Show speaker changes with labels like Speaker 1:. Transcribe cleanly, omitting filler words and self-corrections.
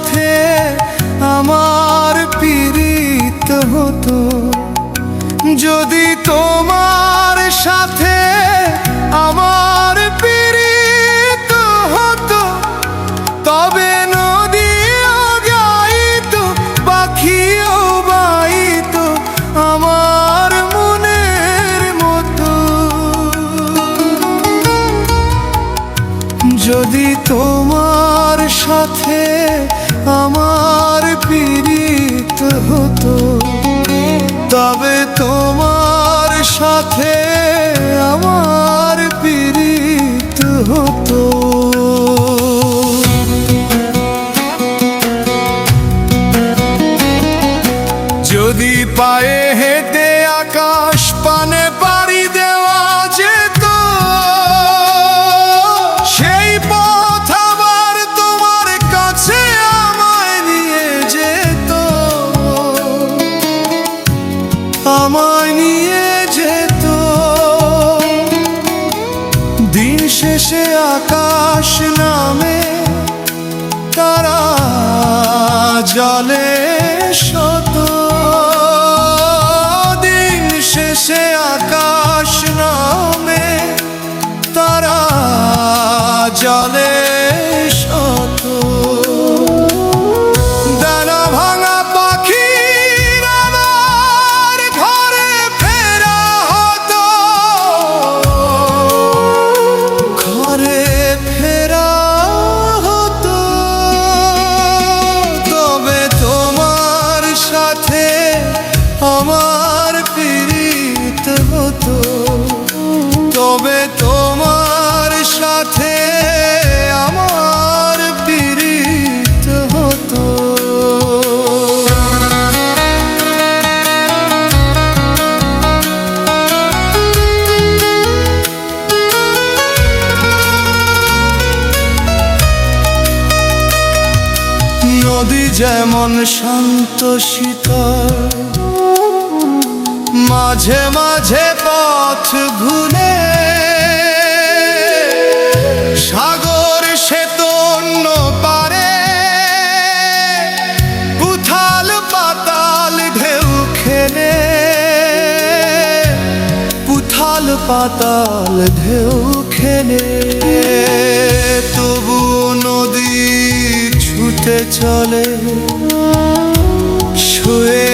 Speaker 1: সাথে আমার পীড়িত হতো, যদি তোমার সাথে আমার পীড়িত হতো, তবে নদীও গাইতো, পাখিও বাইতো আমার মনের মতো। যদি তোমার সাথে আমার পীড়িত হতো, তবে তোমার সাথে আমার পীড়িত হতো। যদি পায়ে হেঁটে আকাশ পানে পাড়ি দেওয়া যেত, সেই পথ আবার তোমার কাছে আমায় নিয়ে যেত, আমায় নিয়ে যেত। দিন শেষে আকাশ নামে তারা জলে শত, দিন শেষে আকাশ নামে তারা জলে শত। ডানা ভাঙা পাখির আমার ঘরে ফেরা হতো, ঘরে ফেরা হতো। তবে তোমার সাথে আমার পীড়িত হতো, তবে তোমার সাথে আমার পীড়িত হতো। নদী যেমন শান্ত শীতল, মাঝে মাঝে পথ ভুলে, সাগর সে তো অন্য পারে, উথাল পাতাল ঢেউ খেলে, উথাল পাতাল ঢেউ খেলে। তবু নদী ছুটে চলে, শুয়ে